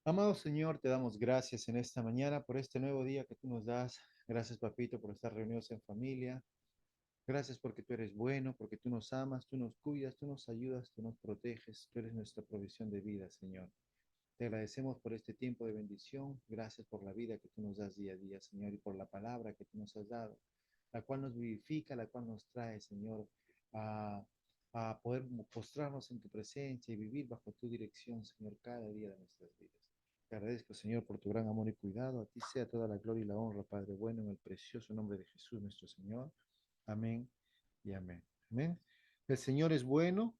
Amado Señor, te damos gracias en esta mañana por este nuevo día que tú nos das. Gracias, papito, por estar reunidos en familia. Gracias porque tú eres bueno, porque tú nos amas, tú nos cuidas, tú nos ayudas, tú nos proteges. Tú eres nuestra provisión de vida, Señor. Te agradecemos por este tiempo de bendición. Gracias por la vida que tú nos das día a día, Señor, y por la palabra que tú nos has dado, la cual nos vivifica, la cual nos trae, Señor, a, a poder postrarnos en tu presencia y vivir bajo tu dirección, Señor, cada día de nuestras vidas. Te agradezco, Señor, por tu gran amor y cuidado. A ti sea toda la gloria y la honra, Padre bueno, en el precioso nombre de Jesús, nuestro Señor. Amén y amén. Amén. El Señor es bueno,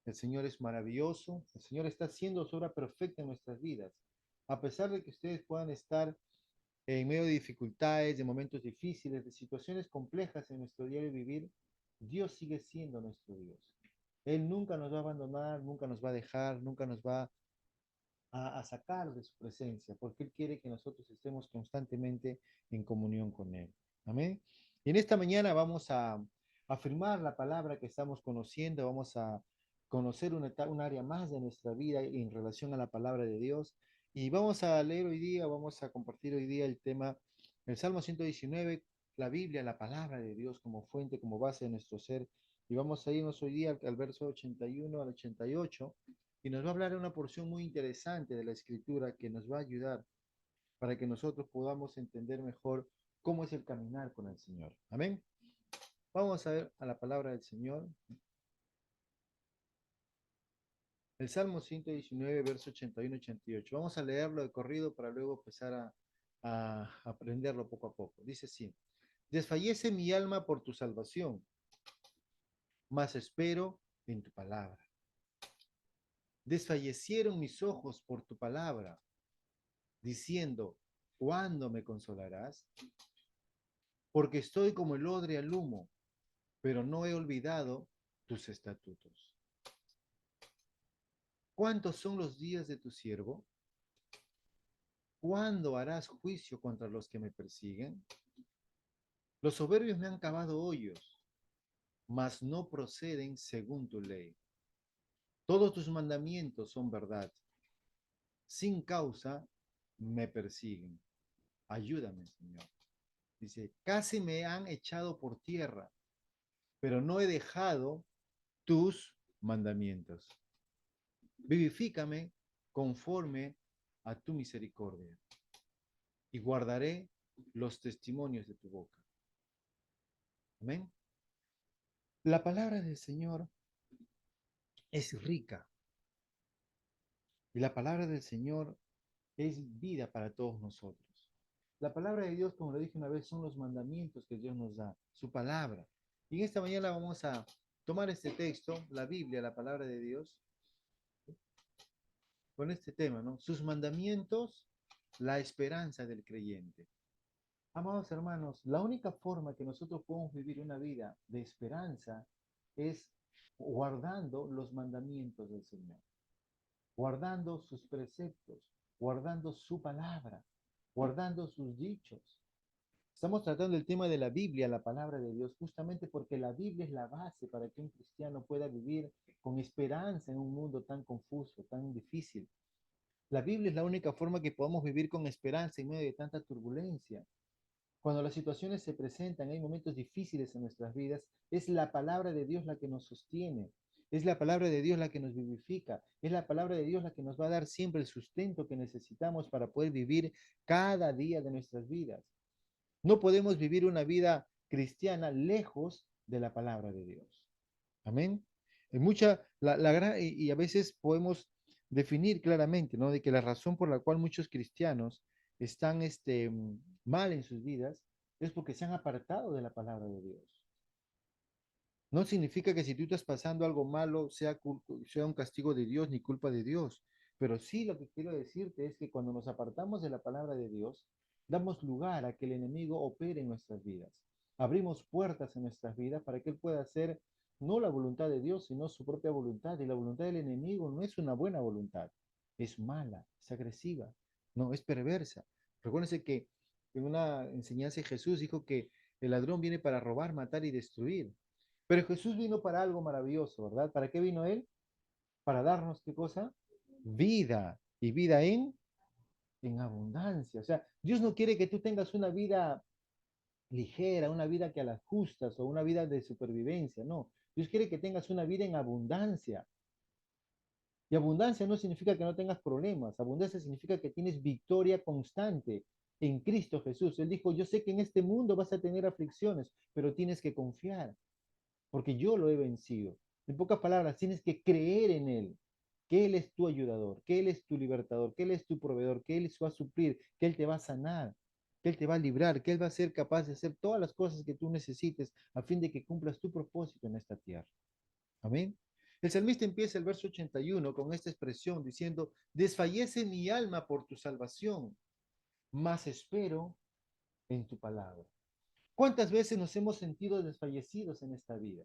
el Señor es maravilloso, el Señor está haciendo su obra perfecta en nuestras vidas. A pesar de que ustedes puedan estar en medio de dificultades, de momentos difíciles, de situaciones complejas en nuestro diario vivir, Dios sigue siendo nuestro Dios. Él nunca nos va a abandonar, nunca nos va a dejar, nunca nos va a sacar de su presencia, porque Él quiere que nosotros estemos constantemente en comunión con Él. Amén. Y en esta mañana vamos a afirmar la palabra que estamos conociendo, vamos a conocer un área más de nuestra vida en relación a la palabra de Dios. Y vamos a leer hoy día, vamos a compartir hoy día el tema, el Salmo 119, la Biblia, la palabra de Dios como fuente, como base de nuestro ser. Y vamos a irnos hoy día al verso 81 al 88 y nos va a hablar de una porción muy interesante de la escritura que nos va a ayudar para que nosotros podamos entender mejor cómo es el caminar con el Señor. Amén. Vamos a ver a la palabra del Señor. El Salmo 119, verso 81-88. Vamos a leerlo de corrido para luego empezar a aprenderlo poco a poco. Dice así, desfallece mi alma por tu salvación, mas espero en tu palabra. Desfallecieron mis ojos por tu palabra, diciendo, ¿cuándo me consolarás? Porque estoy como el odre al humo, pero no he olvidado tus estatutos. ¿Cuántos son los días de tu siervo? ¿Cuándo harás juicio contra los que me persiguen? Los soberbios me han cavado hoyos, mas no proceden según tu ley. Todos tus mandamientos son verdad. Sin causa me persiguen. Ayúdame, Señor. Dice, casi me han echado por tierra, pero no he dejado tus mandamientos. Vivifícame conforme a tu misericordia y guardaré los testimonios de tu boca. Amén. La palabra del Señor es rica y la palabra del Señor es vida para todos nosotros. La palabra de Dios, como lo dije una vez, son los mandamientos que Dios nos da, su palabra. Y en esta mañana vamos a tomar este texto, la Biblia, la palabra de Dios, con este tema, ¿no? Sus mandamientos, la esperanza del creyente. Amados hermanos, la única forma que nosotros podemos vivir una vida de esperanza es guardando los mandamientos del Señor, guardando sus preceptos, guardando su palabra, guardando sus dichos. Estamos tratando el tema de la Biblia, la palabra de Dios, justamente porque la Biblia es la base para que un cristiano pueda vivir con esperanza en un mundo tan confuso, tan difícil. La Biblia es la única forma que podamos vivir con esperanza en medio de tanta turbulencia. Cuando las situaciones se presentan, hay momentos difíciles en nuestras vidas, es la palabra de Dios la que nos sostiene, es la palabra de Dios la que nos vivifica, es la palabra de Dios la que nos va a dar siempre el sustento que necesitamos para poder vivir cada día de nuestras vidas. No podemos vivir una vida cristiana lejos de la palabra de Dios. Amén. En y a veces podemos definir claramente, ¿no? De que la razón por la cual muchos cristianos están mal en sus vidas es porque se han apartado de la palabra de Dios. No significa que si tú estás pasando algo malo sea un castigo de Dios ni culpa de Dios, pero sí lo que quiero decirte es que cuando nos apartamos de la palabra de Dios, damos lugar a que el enemigo opere en nuestras vidas. Abrimos puertas en nuestras vidas para que él pueda hacer no la voluntad de Dios, sino su propia voluntad. Y la voluntad del enemigo no es una buena voluntad, es mala, es agresiva, no, es perversa. Recuérdense que en una enseñanza de Jesús dijo que el ladrón viene para robar, matar y destruir. Pero Jesús vino para algo maravilloso, ¿verdad? ¿Para qué vino Él? Para darnos, ¿qué cosa? Vida y vida en abundancia. O sea, Dios no quiere que tú tengas una vida ligera, una vida que a las justas o una vida de supervivencia, no. Dios quiere que tengas una vida en abundancia. Y abundancia no significa que no tengas problemas, abundancia significa que tienes victoria constante en Cristo Jesús. Él dijo, yo sé que en este mundo vas a tener aflicciones, pero tienes que confiar, porque yo lo he vencido. En pocas palabras, tienes que creer en Él, que Él es tu ayudador, que Él es tu libertador, que Él es tu proveedor, que Él va a suplir, que Él te va a sanar, que Él te va a librar, que Él va a ser capaz de hacer todas las cosas que tú necesites a fin de que cumplas tu propósito en esta tierra. Amén. El salmista empieza el verso 81 con esta expresión diciendo, desfallece mi alma por tu salvación, mas espero en tu palabra. ¿Cuántas veces nos hemos sentido desfallecidos en esta vida?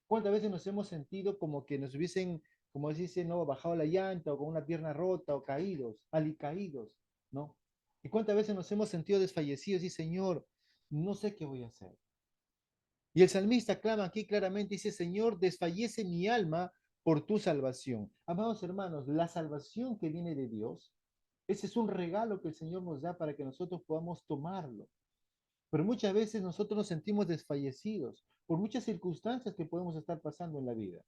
¿Cuántas veces nos hemos sentido como que nos hubiesen, como se dice, no, bajado la llanta o con una pierna rota o caídos, alicaídos, ¿no? ¿Y cuántas veces nos hemos sentido desfallecidos y Señor, no sé qué voy a hacer? Y el salmista clama aquí claramente, dice, Señor, desfallece mi alma por tu salvación. Amados hermanos, la salvación que viene de Dios, ese es un regalo que el Señor nos da para que nosotros podamos tomarlo. Pero muchas veces nosotros nos sentimos desfallecidos por muchas circunstancias que podemos estar pasando en la vida.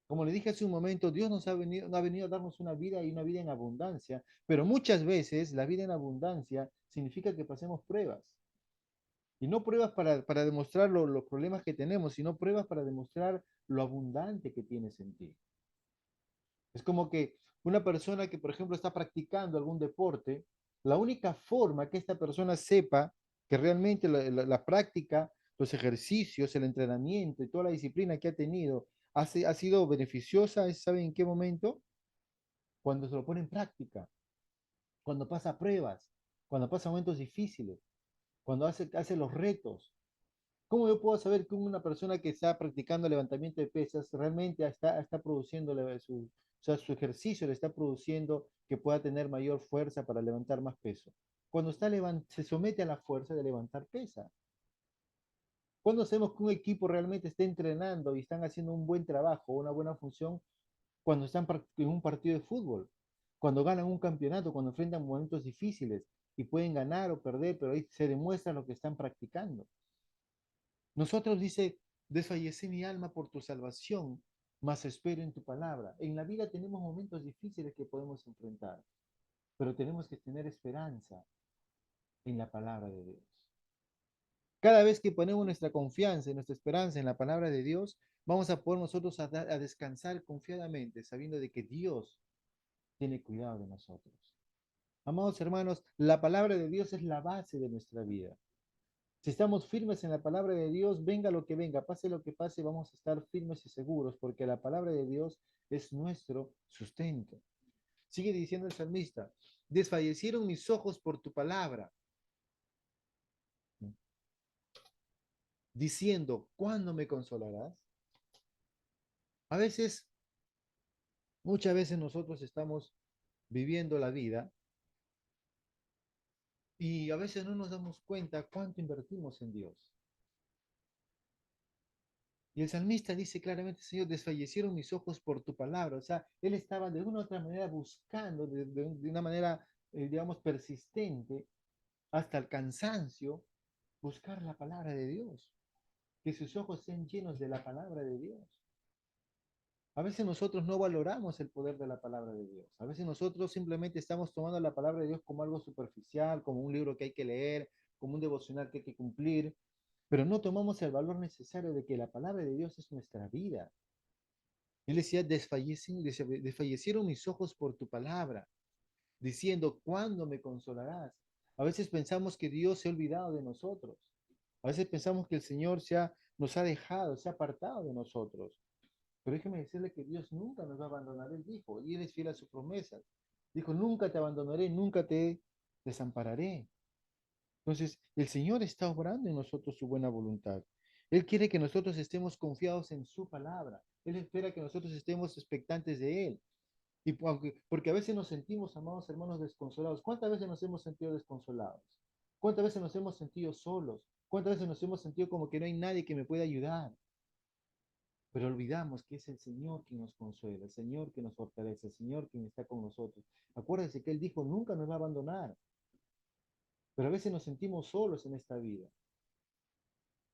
Como le dije hace un momento, Dios ha venido a darnos una vida y una vida en abundancia, pero muchas veces la vida en abundancia significa que pasemos pruebas. Y no pruebas para demostrar los problemas que tenemos, sino pruebas para demostrar lo abundante que tienes en ti. Es como que una persona que, por ejemplo, está practicando algún deporte, la única forma que esta persona sepa que realmente la práctica, los ejercicios, el entrenamiento y toda la disciplina que ha tenido ha sido beneficiosa, ¿sabe en qué momento? Cuando se lo pone en práctica, cuando pasa pruebas, cuando pasa momentos difíciles, cuando hace los retos. ¿Cómo yo puedo saber que una persona que está practicando levantamiento de pesas realmente está produciendo o sea, su ejercicio le está produciendo que pueda tener mayor fuerza para levantar más peso? Cuando se somete a la fuerza de levantar pesa. Cuando sabemos que un equipo realmente está entrenando y están haciendo un buen trabajo, una buena función, cuando están en un partido de fútbol, cuando ganan un campeonato, cuando enfrentan momentos difíciles y pueden ganar o perder, pero ahí se demuestra lo que están practicando. Nosotros dice, desfallece mi alma por tu salvación, mas espero en tu palabra. En la vida tenemos momentos difíciles que podemos enfrentar, pero tenemos que tener esperanza en la palabra de Dios. Cada vez que ponemos nuestra confianza y nuestra esperanza en la palabra de Dios, vamos a poder nosotros a descansar confiadamente, sabiendo de que Dios tiene cuidado de nosotros. Amados hermanos, la palabra de Dios es la base de nuestra vida. Si estamos firmes en la palabra de Dios, venga lo que venga, pase lo que pase, vamos a estar firmes y seguros, porque la palabra de Dios es nuestro sustento. Sigue diciendo el salmista, desfallecieron mis ojos por tu palabra, diciendo, ¿cuándo me consolarás? A veces, muchas veces nosotros estamos viviendo la vida y a veces no nos damos cuenta cuánto invertimos en Dios. Y el salmista dice claramente, Señor, desfallecieron mis ojos por tu palabra. O sea, él estaba de una u otra manera buscando, de una manera, digamos, persistente, hasta el cansancio, buscar la palabra de Dios. Que sus ojos sean llenos de la palabra de Dios. A veces nosotros no valoramos el poder de la palabra de Dios. A veces nosotros simplemente estamos tomando la palabra de Dios como algo superficial, como un libro que hay que leer, como un devocional que hay que cumplir, pero no tomamos el valor necesario de que la palabra de Dios es nuestra vida. Él decía, desfallecieron mis ojos por tu palabra, diciendo, ¿cuándo me consolarás? A veces pensamos que Dios se ha olvidado de nosotros. A veces pensamos que el Señor nos ha dejado, se ha apartado de nosotros. Pero déjeme decirle que Dios nunca nos va a abandonar. Él dijo, y Él es fiel a sus promesas. Dijo, nunca te abandonaré, nunca te desampararé. Entonces, el Señor está obrando en nosotros su buena voluntad. Él quiere que nosotros estemos confiados en su palabra. Él espera que nosotros estemos expectantes de Él. Y porque a veces nos sentimos, amados hermanos, desconsolados. ¿Cuántas veces nos hemos sentido desconsolados? ¿Cuántas veces nos hemos sentido solos? ¿Cuántas veces nos hemos sentido como que no hay nadie que me pueda ayudar? pero olvidamos que es el Señor quien nos consuela, el Señor quien nos fortalece, el Señor quien está con nosotros. Acuérdense que Él dijo, nunca nos va a abandonar, pero a veces nos sentimos solos en esta vida.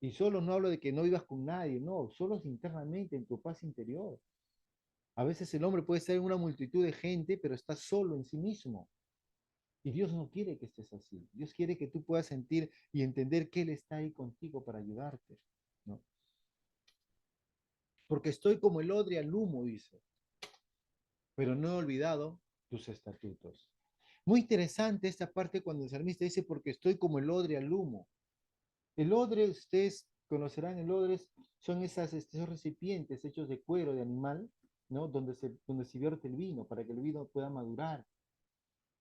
Y solo no hablo de que no vivas con nadie, no, solos internamente, en tu paz interior. A veces el hombre puede estar en una multitud de gente, pero está solo en sí mismo. Y Dios no quiere que estés así. Dios quiere que tú puedas sentir y entender que Él está ahí contigo para ayudarte, ¿no? Porque estoy como el odre al humo, dice, pero no he olvidado tus estatutos. Muy interesante esta parte cuando el salmista dice, porque estoy como el odre al humo. El odre, ustedes conocerán, el odre son esos recipientes hechos de cuero de animal, ¿no? Donde se vierte el vino, para que el vino pueda madurar.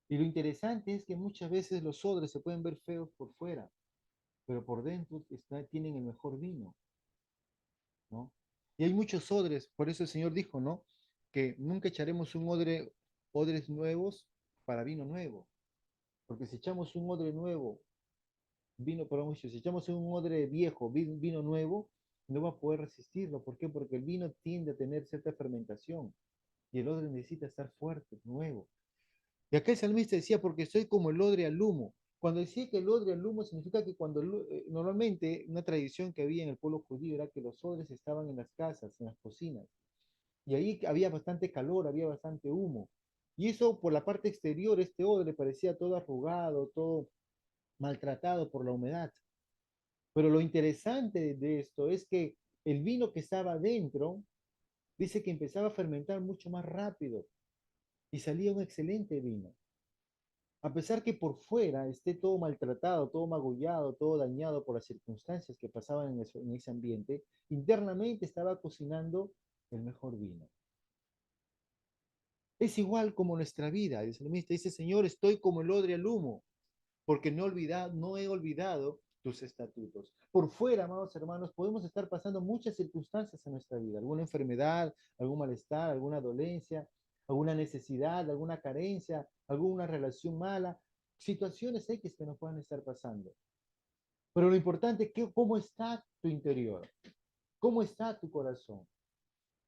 Y lo interesante es que muchas veces los odres se pueden ver feos por fuera, pero por dentro tienen el mejor vino, ¿no? Y hay muchos odres, por eso el Señor dijo, ¿no? Que nunca echaremos odres nuevos para vino nuevo, porque si echamos un odre nuevo, si echamos un odre viejo, vino nuevo, no va a poder resistirlo. ¿Por qué? Porque el vino tiende a tener cierta fermentación y el odre necesita estar fuerte, nuevo. Y acá el salmista decía, porque soy como el odre al humo. Cuando decía que el odre al humo significa que normalmente una tradición que había en el pueblo judío era que los odres estaban en las casas, en las cocinas, y ahí había bastante calor, había bastante humo. Y eso por la parte exterior, este odre parecía todo arrugado, todo maltratado por la humedad. Pero lo interesante de esto es que el vino que estaba dentro, dice que empezaba a fermentar mucho más rápido y salía un excelente vino. A pesar que por fuera esté todo maltratado, todo magullado, todo dañado por las circunstancias que pasaban en ese ambiente, internamente estaba cocinando el mejor vino. Es igual como nuestra vida. El salmista dice, Señor, estoy como el odre al humo, porque no he olvidado tus estatutos. Por fuera, amados hermanos, podemos estar pasando muchas circunstancias en nuestra vida, alguna enfermedad, algún malestar, alguna dolencia, alguna necesidad, alguna carencia, alguna relación mala, situaciones X que nos puedan estar pasando. Pero lo importante es que, cómo está tu interior, cómo está tu corazón.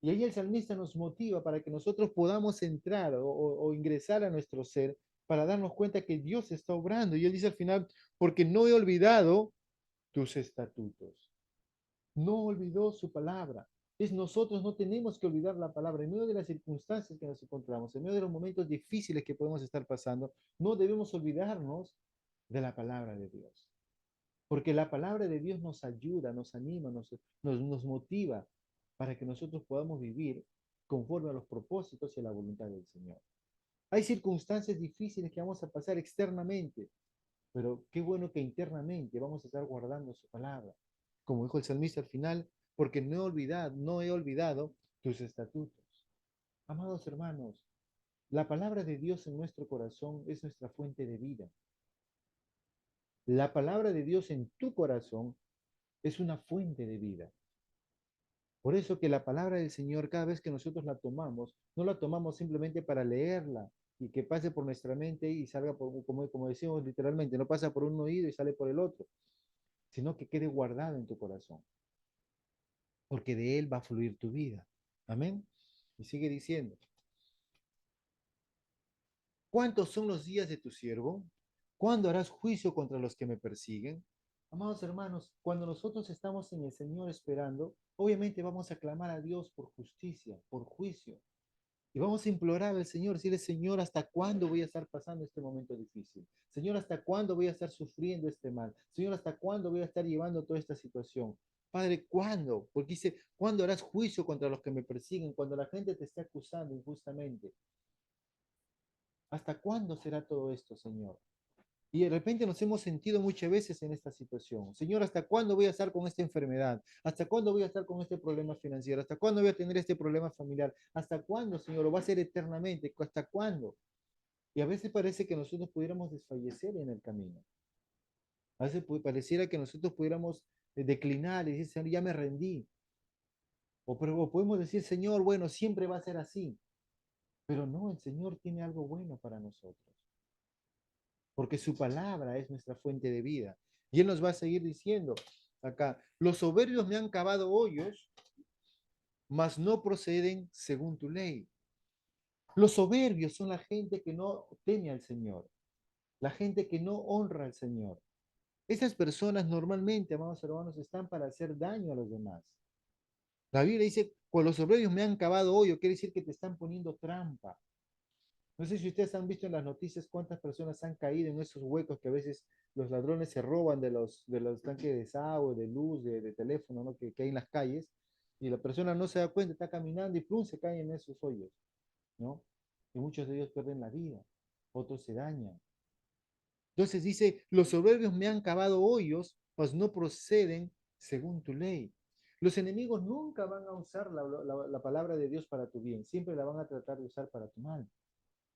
Y ahí el salmista nos motiva para que nosotros podamos entrar o ingresar a nuestro ser para darnos cuenta que Dios está obrando. Y él dice al final, porque no he olvidado tus estatutos. No olvidó su palabra. Es nosotros no tenemos que olvidar la palabra. En medio de las circunstancias que nos encontramos, en medio de los momentos difíciles que podemos estar pasando, no debemos olvidarnos de la palabra de Dios. Porque la palabra de Dios nos ayuda, nos anima, nos motiva para que nosotros podamos vivir conforme a los propósitos y a la voluntad del Señor. Hay circunstancias difíciles que vamos a pasar externamente, pero qué bueno que internamente vamos a estar guardando su palabra. Como dijo el salmista al final, porque no he olvidado tus estatutos. Amados hermanos, la palabra de Dios en nuestro corazón es nuestra fuente de vida. La palabra de Dios en tu corazón es una fuente de vida. Por eso que la palabra del Señor, cada vez que nosotros la tomamos, no la tomamos simplemente para leerla y que pase por nuestra mente y salga, como decimos literalmente, no pasa por un oído y sale por el otro, sino que quede guardada en tu corazón, porque de él va a fluir tu vida. Amén. Y sigue diciendo, ¿cuántos son los días de tu siervo? ¿Cuándo harás juicio contra los que me persiguen? Amados hermanos, cuando nosotros estamos en el Señor esperando, obviamente vamos a clamar a Dios por justicia, por juicio. Y vamos a implorar al Señor, decirle, Señor, ¿hasta cuándo voy a estar pasando este momento difícil? Señor, ¿hasta cuándo voy a estar sufriendo este mal? Señor, ¿hasta cuándo voy a estar llevando toda esta situación? Padre, ¿cuándo? Porque dice, ¿cuándo harás juicio contra los que me persiguen? Cuando la gente te esté acusando injustamente. ¿Hasta cuándo será todo esto, Señor? Y de repente nos hemos sentido muchas veces en esta situación. Señor, ¿hasta cuándo voy a estar con esta enfermedad? ¿Hasta cuándo voy a estar con este problema financiero? ¿Hasta cuándo voy a tener este problema familiar? ¿Hasta cuándo, Señor? ¿O va a ser eternamente? ¿Hasta cuándo? Y a veces parece que nosotros pudiéramos desfallecer en el camino. A veces pareciera que nosotros pudiéramos declinar y decir, Señor, ya me rendí. O podemos decir, Señor, bueno, siempre va a ser así. Pero no, el Señor tiene algo bueno para nosotros. Porque su palabra es nuestra fuente de vida. Y Él nos va a seguir diciendo acá, los soberbios me han cavado hoyos, mas no proceden según tu ley. Los soberbios son la gente que no teme al Señor, la gente que no honra al Señor. Esas personas normalmente, amados hermanos, están para hacer daño a los demás. La Biblia dice, pues los soberbios me han cavado hoyo, quiere decir que te están poniendo trampa. No sé si ustedes han visto en las noticias cuántas personas han caído en esos huecos que a veces los ladrones se roban de los tanques de desagüe, de luz, de teléfono, ¿no? Que hay en las calles, y la persona no se da cuenta, está caminando y plum, se cae en esos hoyos, ¿no? Y muchos de ellos pierden la vida, otros se dañan. Entonces dice, los soberbios me han cavado hoyos, pues no proceden según tu ley. Los enemigos nunca van a usar la palabra de Dios para tu bien, siempre la van a tratar de usar para tu mal.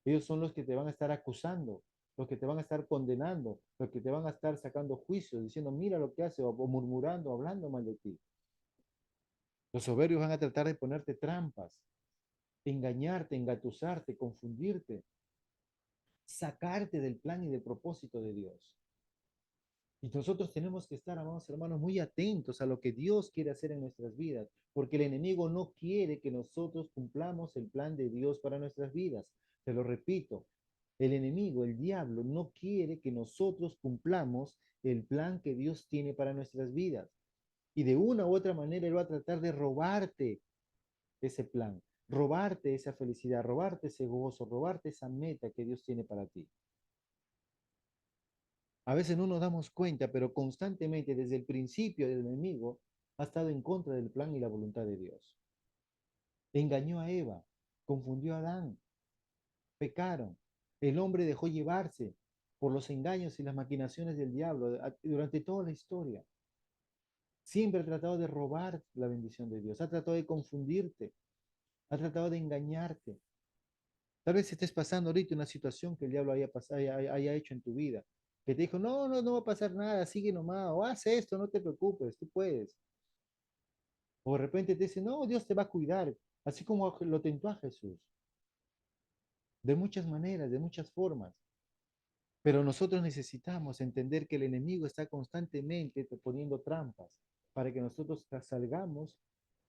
Ellos son los que te van a estar acusando, los que te van a estar condenando, los que te van a estar sacando juicios, diciendo, mira lo que hace, o murmurando, hablando mal de ti. Los soberbios van a tratar de ponerte trampas, engañarte, engatusarte, confundirte, sacarte del plan y del propósito de Dios. Y nosotros tenemos que estar, amados hermanos, muy atentos a lo que Dios quiere hacer en nuestras vidas, porque el enemigo no quiere que nosotros cumplamos el plan de Dios para nuestras vidas. Te lo repito, el enemigo, el diablo, no quiere que nosotros cumplamos el plan que Dios tiene para nuestras vidas. Y de una u otra manera él va a tratar de robarte ese plan, robarte esa felicidad, robarte ese gozo, robarte esa meta que Dios tiene para ti. A veces no nos damos cuenta, pero constantemente desde el principio el enemigo ha estado en contra del plan y la voluntad de Dios. Engañó a Eva, confundió a Adán, pecaron. El hombre dejó llevarse por los engaños y las maquinaciones del diablo durante toda la historia. Siempre ha tratado de robar la bendición de Dios, ha tratado de confundirte, ha tratado de engañarte. Tal vez estés pasando ahorita una situación que el diablo haya hecho en tu vida, que te dijo, no, no, no va a pasar nada, sigue nomás, o haz esto, no te preocupes, tú puedes. O de repente te dice, no, Dios te va a cuidar, así como lo tentó a Jesús, de muchas maneras, de muchas formas. Pero nosotros necesitamos entender que el enemigo está constantemente poniendo trampas para que nosotros salgamos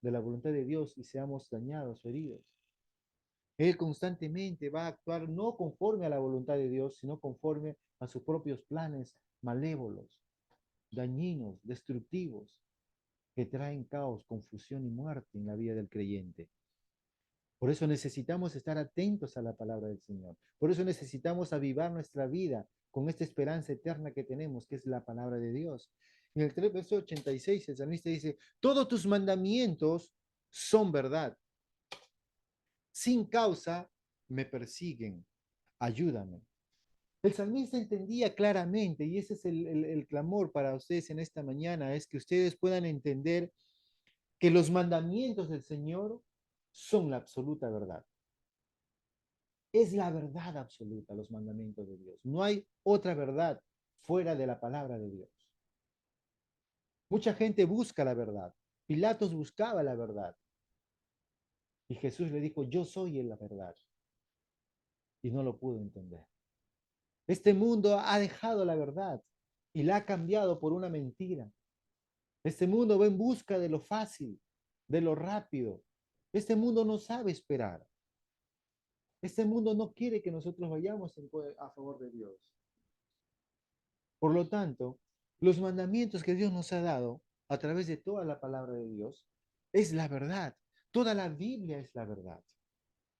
de la voluntad de Dios y seamos dañados o heridos. Él constantemente va a actuar no conforme a la voluntad de Dios, sino conforme a sus propios planes malévolos, dañinos, destructivos, que traen caos, confusión y muerte en la vida del creyente. Por eso necesitamos estar atentos a la palabra del Señor. Por eso necesitamos avivar nuestra vida con esta esperanza eterna que tenemos, que es la palabra de Dios. En el verso 86, el salmista dice, todos tus mandamientos son verdad. Sin causa me persiguen. Ayúdame. El salmista entendía claramente, y ese es el clamor para ustedes en esta mañana, es que ustedes puedan entender que los mandamientos del Señor son la absoluta verdad. Es la verdad absoluta, los mandamientos de Dios. No hay otra verdad fuera de la palabra de Dios. Mucha gente busca la verdad. Pilatos buscaba la verdad. Y Jesús le dijo, yo soy la verdad. Y no lo pudo entender. Este mundo ha dejado la verdad y la ha cambiado por una mentira. Este mundo va en busca de lo fácil, de lo rápido. Este mundo no sabe esperar. Este mundo no quiere que nosotros vayamos a favor de Dios. Por lo tanto, los mandamientos que Dios nos ha dado a través de toda la palabra de Dios es la verdad. Toda la Biblia es la verdad.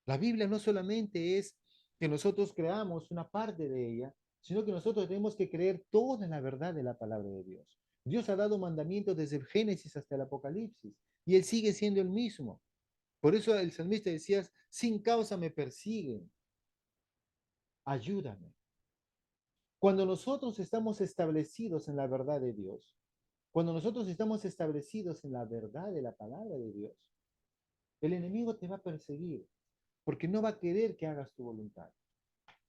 La Biblia no solamente es que nosotros creamos una parte de ella, sino que nosotros tenemos que creer toda la verdad de la palabra de Dios. Dios ha dado mandamientos desde el Génesis hasta el Apocalipsis y Él sigue siendo el mismo. Por eso el salmista decía, sin causa me persiguen, ayúdame. Cuando nosotros estamos establecidos en la verdad de Dios, cuando nosotros estamos establecidos en la verdad de la palabra de Dios, el enemigo te va a perseguir porque no va a querer que hagas tu voluntad.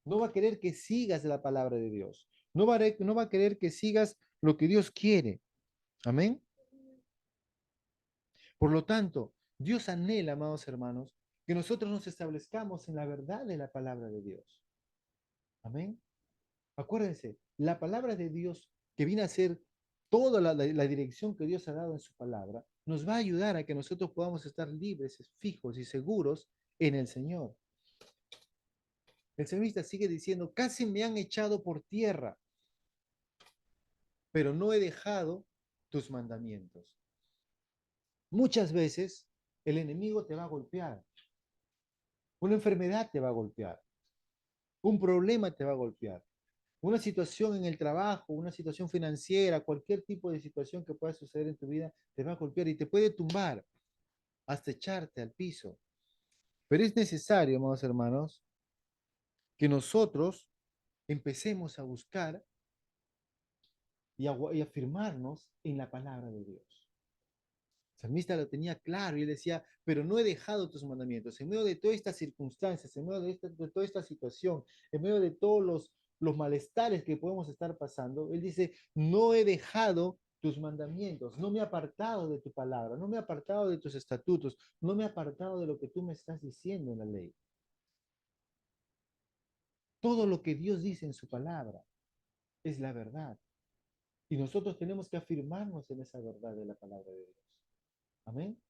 No va a querer que sigas la palabra de Dios. No va a querer que sigas lo que Dios quiere. Amén. Por lo tanto, Dios anhela, amados hermanos, que nosotros nos establezcamos en la verdad de la palabra de Dios. Amén. Acuérdense, la palabra de Dios que viene a ser toda la dirección que Dios ha dado en su palabra, nos va a ayudar a que nosotros podamos estar libres, fijos y seguros en el Señor. El salmista sigue diciendo, casi me han echado por tierra, pero no he dejado tus mandamientos. Muchas veces el enemigo te va a golpear, una enfermedad te va a golpear, un problema te va a golpear, una situación en el trabajo, una situación financiera, cualquier tipo de situación que pueda suceder en tu vida, te va a golpear y te puede tumbar hasta echarte al piso. Pero es necesario, amados hermanos, que nosotros empecemos a buscar y afirmarnos en la palabra de Dios. El salmista lo tenía claro y él decía, pero no he dejado tus mandamientos. En medio de todas estas circunstancias, en medio de toda esta situación, en medio de todos los malestares que podemos estar pasando, él dice, no he dejado tus mandamientos, no me he apartado de tu palabra, no me he apartado de tus estatutos, no me he apartado de lo que tú me estás diciendo en la ley. Todo lo que Dios dice en su palabra es la verdad. Y nosotros tenemos que afirmarnos en esa verdad de la palabra de Dios. Amén.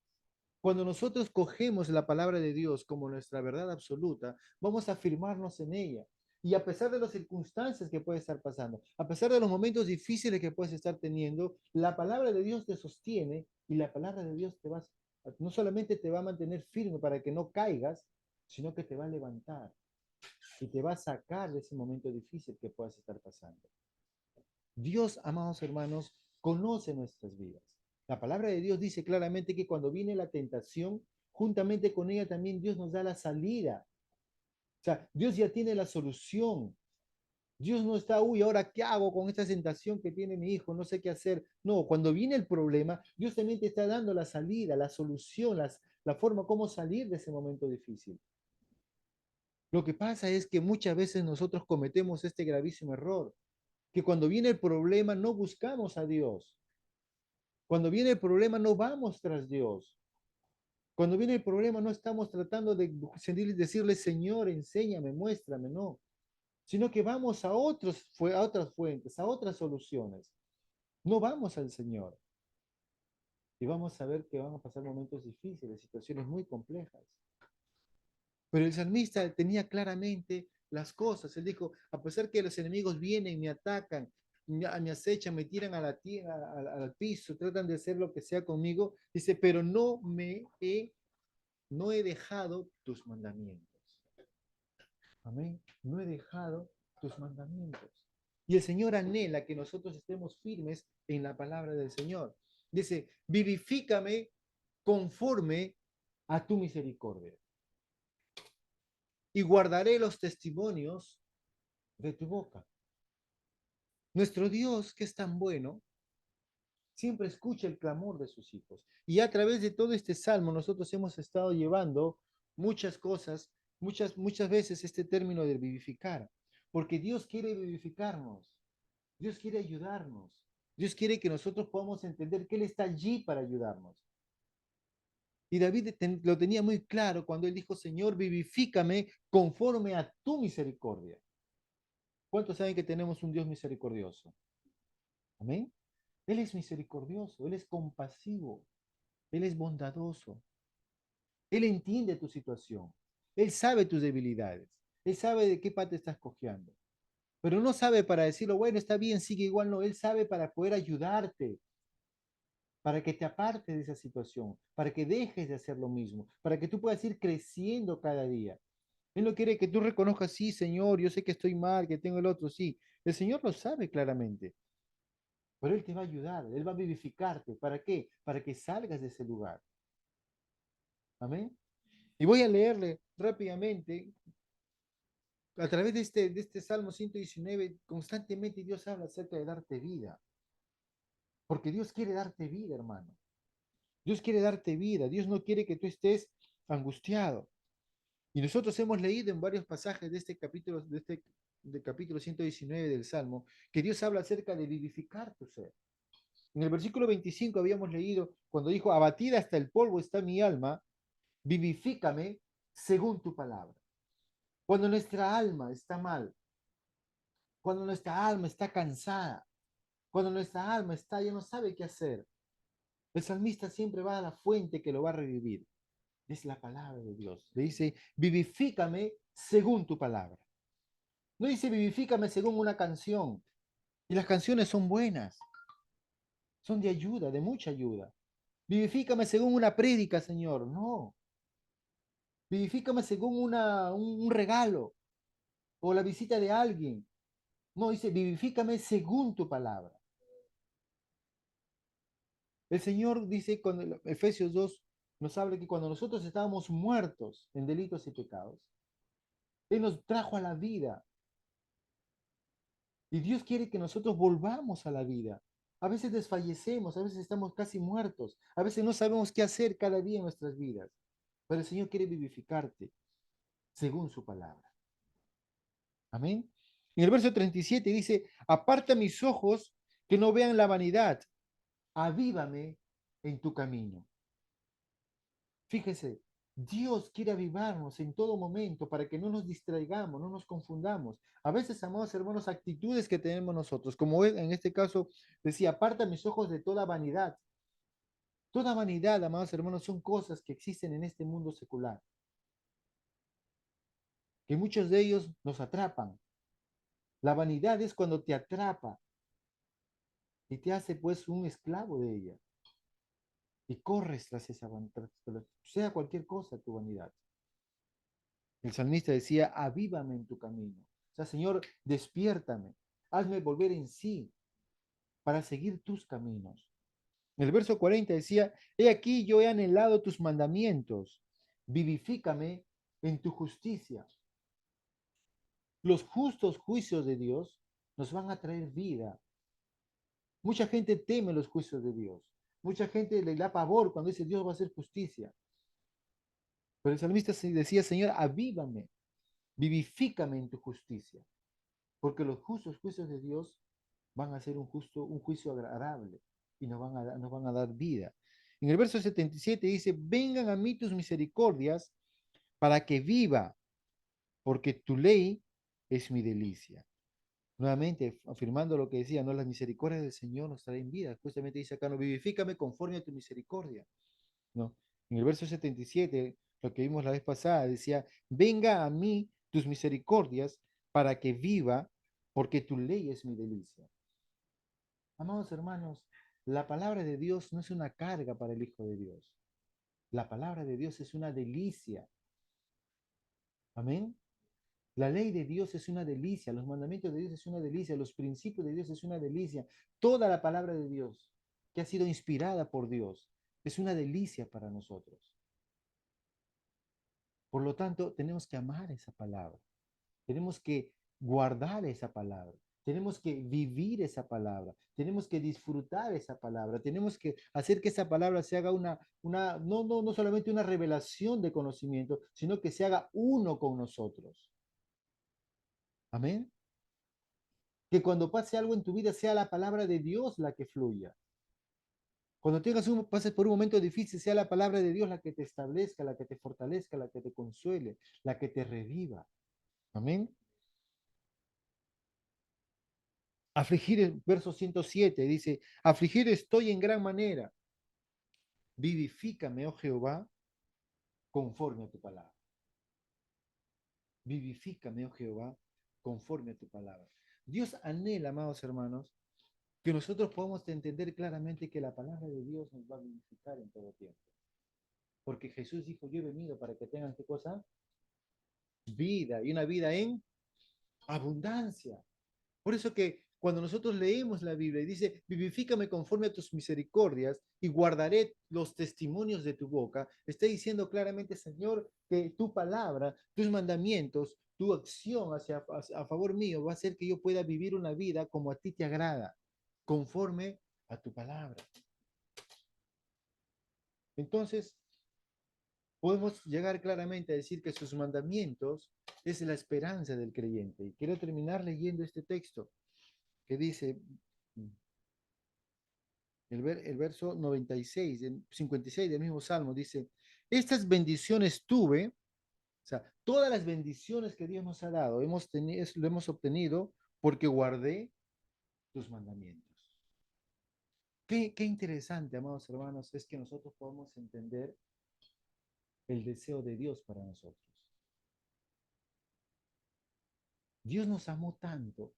Cuando nosotros cogemos la palabra de Dios como nuestra verdad absoluta, vamos a afirmarnos en ella. Y a pesar de las circunstancias que puede estar pasando, a pesar de los momentos difíciles que puedes estar teniendo, la palabra de Dios te sostiene y la palabra de Dios no solamente te va a mantener firme para que no caigas, sino que te va a levantar y te va a sacar de ese momento difícil que puedas estar pasando. Dios, amados hermanos, conoce nuestras vidas. La palabra de Dios dice claramente que cuando viene la tentación, juntamente con ella también Dios nos da la salida. O sea, Dios ya tiene la solución. Dios no está, uy, ahora qué hago con esta tentación que tiene mi hijo, no sé qué hacer. No, cuando viene el problema, Dios también te está dando la salida, la solución, la forma como salir de ese momento difícil. Lo que pasa es que muchas veces nosotros cometemos este gravísimo error, que cuando viene el problema no buscamos a Dios. Cuando viene el problema no vamos tras Dios. Cuando viene el problema no estamos tratando de decirle, Señor, enséñame, muéstrame, no. Sino que vamos a otras fuentes, a otras soluciones. No vamos al Señor. Y vamos a ver que van a pasar momentos difíciles, situaciones muy complejas. Pero el salmista tenía claramente las cosas. Él dijo, a pesar que los enemigos vienen, me atacan, me acechan, me tiran a la tierra, al piso, tratan de hacer lo que sea conmigo, dice, pero no he dejado tus mandamientos. Amén. No he dejado tus mandamientos. Y el Señor anhela que nosotros estemos firmes en la palabra del Señor. Dice, vivifícame conforme a tu misericordia y guardaré los testimonios de tu boca. Nuestro Dios, que es tan bueno, siempre escucha el clamor de sus hijos. Y a través de todo este salmo nosotros hemos estado llevando muchas cosas, muchas veces este término de vivificar, porque Dios quiere vivificarnos, Dios quiere ayudarnos, Dios quiere que nosotros podamos entender que Él está allí para ayudarnos. Y David lo tenía muy claro cuando él dijo, Señor, vivifícame conforme a tu misericordia. ¿Cuántos saben que tenemos un Dios misericordioso? Amén. Él es misericordioso, Él es compasivo, Él es bondadoso. Él entiende tu situación. Él sabe tus debilidades. Él sabe de qué parte estás cojeando. Pero no sabe para decirlo, bueno, está bien, sigue igual. No, Él sabe para poder ayudarte, para que te apartes de esa situación, para que dejes de hacer lo mismo, para que tú puedas ir creciendo cada día. Él no quiere que tú reconozcas, sí, Señor, yo sé que estoy mal, que tengo el otro, sí. El Señor lo sabe claramente. Pero Él te va a ayudar, Él va a vivificarte. ¿Para qué? Para que salgas de ese lugar. Amén. Y voy a leerle rápidamente, a través de este Salmo 119, constantemente Dios habla acerca de darte vida. Porque Dios quiere darte vida, hermano. Dios quiere darte vida. Dios no quiere que tú estés angustiado. Y nosotros hemos leído en varios pasajes de este capítulo, del capítulo 119 del Salmo, que Dios habla acerca de vivificar tu ser. En el versículo 25 habíamos leído cuando dijo, abatida hasta el polvo está mi alma, vivifícame según tu palabra. Cuando nuestra alma está mal, cuando nuestra alma está cansada, cuando nuestra alma está ya no sabe qué hacer, El salmista siempre va a la fuente que lo va a revivir. Es la palabra de Dios. Le dice, vivifícame según tu palabra. No dice, vivifícame según una canción. Y las canciones son buenas, son de ayuda, de mucha ayuda. Vivifícame según una prédica, Señor. No. Vivifícame según un regalo o la visita de alguien. No, dice, vivifícame según tu palabra. El Señor dice, con Efesios 2 nos habla que cuando nosotros estábamos muertos en delitos y pecados, Él nos trajo a la vida. Y Dios quiere que nosotros volvamos a la vida. A veces desfallecemos, a veces estamos casi muertos, a veces no sabemos qué hacer cada día en nuestras vidas. Pero el Señor quiere vivificarte según su palabra. Amén. En el verso 37 dice, aparta mis ojos que no vean la vanidad, avívame en tu camino. Fíjese, Dios quiere avivarnos en todo momento para que no nos distraigamos, no nos confundamos. A veces, amados hermanos, actitudes que tenemos nosotros, como en este caso decía, aparta mis ojos de toda vanidad. Toda vanidad, amados hermanos, son cosas que existen en este mundo secular, que muchos de ellos nos atrapan. La vanidad es cuando te atrapa y te hace pues un esclavo de ella y corres tras esa vanidad, sea cualquier cosa tu vanidad. El salmista decía, avívame en tu camino. O sea, Señor, despiértame, hazme volver en sí para seguir tus caminos. En el verso 40 decía, he aquí yo he anhelado tus mandamientos, vivifícame en tu justicia. Los justos juicios de Dios nos van a traer vida. Mucha gente teme los juicios de Dios. Mucha gente le da pavor cuando dice Dios va a hacer justicia. Pero el salmista decía, Señor, avívame, vivifícame en tu justicia. Porque los justos juicios de Dios van a ser un juicio agradable y nos van a dar vida. En el verso 77 dice, vengan a mí tus misericordias para que viva, porque tu ley es mi delicia. Nuevamente, afirmando lo que decía, no, las misericordias del Señor nos traen vida. Justamente dice acá, no, vivifícame conforme a tu misericordia. ¿No? En el verso 77, lo que vimos la vez pasada, decía, venga a mí tus misericordias para que viva, porque tu ley es mi delicia. Amados hermanos, la palabra de Dios no es una carga para el Hijo de Dios. La palabra de Dios es una delicia. Amén. La ley de Dios es una delicia, los mandamientos de Dios es una delicia, los principios de Dios es una delicia. Toda la palabra de Dios que ha sido inspirada por Dios es una delicia para nosotros. Por lo tanto, tenemos que amar esa palabra, tenemos que guardar esa palabra, tenemos que vivir esa palabra, tenemos que disfrutar esa palabra, tenemos que hacer que esa palabra se haga no solamente una revelación de conocimiento, sino que se haga uno con nosotros. Amén. Que cuando pase algo en tu vida sea la palabra de Dios la que fluya. Cuando pases por un momento difícil, sea la palabra de Dios la que te establezca, la que te fortalezca, la que te consuele, la que te reviva. Amén. Afligir, el verso 107 dice, afligir estoy en gran manera. Vivifícame, oh Jehová, conforme a tu palabra. Vivifícame, oh Jehová, conforme a tu palabra. Dios anhela, amados hermanos, que nosotros podamos entender claramente que la palabra de Dios nos va a vivificar en todo tiempo. Porque Jesús dijo, yo he venido para que tengan qué cosa? Vida, y una vida en abundancia. Por eso que cuando nosotros leemos la Biblia y dice, vivifícame conforme a tus misericordias y guardaré los testimonios de tu boca, está diciendo claramente, Señor, que tu palabra, tus mandamientos, tu acción a favor mío va a hacer que yo pueda vivir una vida como a ti te agrada, conforme a tu palabra. Entonces, podemos llegar claramente a decir que sus mandamientos es la esperanza del creyente. Y quiero terminar leyendo este texto que dice, el verso 96, 56 del mismo Salmo, dice, estas bendiciones tuve, o sea, todas las bendiciones que Dios nos ha dado, lo hemos obtenido porque guardé tus mandamientos. Qué interesante, amados hermanos, es que nosotros podamos entender el deseo de Dios para nosotros. Dios nos amó tanto,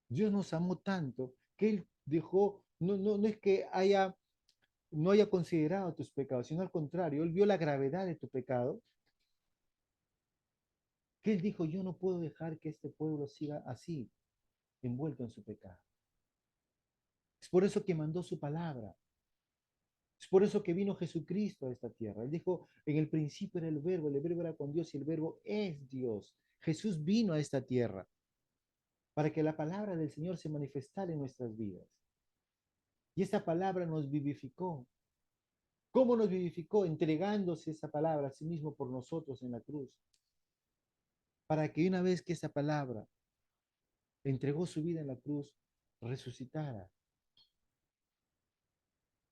Dios nos amó tanto que Él dejó, no es que no haya considerado tus pecados, sino al contrario, Él vio la gravedad de tu pecado, que Él dijo, yo no puedo dejar que este pueblo siga así, envuelto en su pecado. Es por eso que mandó su palabra. Es por eso que vino Jesucristo a esta tierra. Él dijo, en el principio era el verbo era con Dios y el verbo es Dios. Jesús vino a esta tierra para que la palabra del Señor se manifestara en nuestras vidas. Y esa palabra nos vivificó. ¿Cómo nos vivificó? Entregándose esa palabra a sí mismo por nosotros en la cruz. Para que una vez que esa palabra entregó su vida en la cruz, resucitara,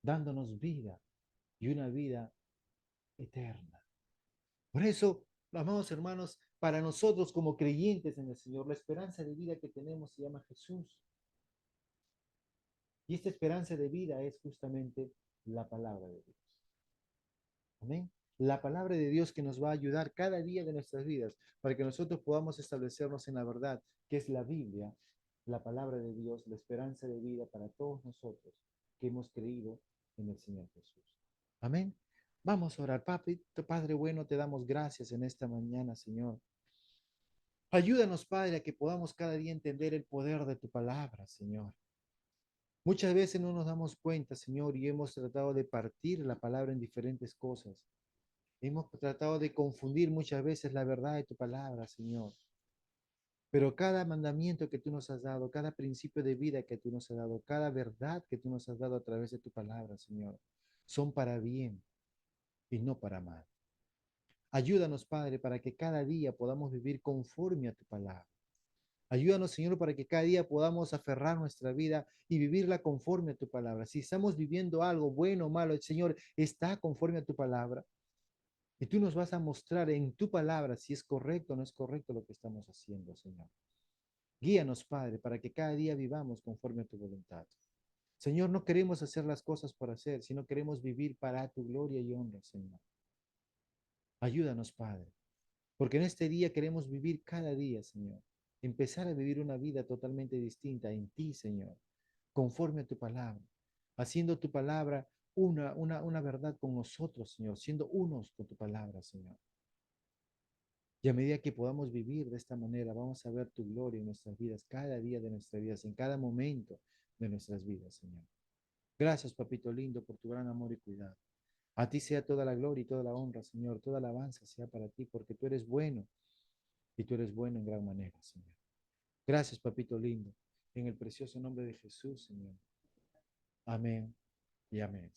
dándonos vida y una vida eterna. Por eso, amados hermanos, para nosotros como creyentes en el Señor, la esperanza de vida que tenemos se llama Jesús. Y esta esperanza de vida es justamente la palabra de Dios. Amén. La palabra de Dios que nos va a ayudar cada día de nuestras vidas para que nosotros podamos establecernos en la verdad, que es la Biblia, la palabra de Dios, la esperanza de vida para todos nosotros que hemos creído en el Señor Jesús. Amén. Vamos a orar. Papi, Padre bueno, te damos gracias en esta mañana, Señor. Ayúdanos, Padre, a que podamos cada día entender el poder de tu palabra, Señor. Muchas veces no nos damos cuenta, Señor, y hemos tratado de partir la palabra en diferentes cosas. Hemos tratado de confundir muchas veces la verdad de tu palabra, Señor. Pero cada mandamiento que tú nos has dado, cada principio de vida que tú nos has dado, cada verdad que tú nos has dado a través de tu palabra, Señor, son para bien y no para mal. Ayúdanos, Padre, para que cada día podamos vivir conforme a tu palabra. Ayúdanos, Señor, para que cada día podamos aferrar nuestra vida y vivirla conforme a tu palabra. Si estamos viviendo algo bueno o malo, el Señor está conforme a tu palabra. Y tú nos vas a mostrar en tu palabra si es correcto o no es correcto lo que estamos haciendo, Señor. Guíanos, Padre, para que cada día vivamos conforme a tu voluntad. Señor, no queremos hacer las cosas por hacer, sino queremos vivir para tu gloria y honra, Señor. Ayúdanos, Padre, porque en este día queremos vivir cada día, Señor. Empezar a vivir una vida totalmente distinta en ti, Señor, conforme a tu palabra, haciendo tu palabra una verdad con nosotros, Señor, siendo unos con tu palabra, Señor. Y a medida que podamos vivir de esta manera, vamos a ver tu gloria en nuestras vidas, cada día de nuestras vidas, en cada momento de nuestras vidas, Señor. Gracias, papito lindo, por tu gran amor y cuidado. A ti sea toda la gloria y toda la honra, Señor, toda la alabanza sea para ti, porque tú eres bueno y tú eres bueno en gran manera, Señor. Gracias, papito lindo, en el precioso nombre de Jesús, Señor. Amén y amén.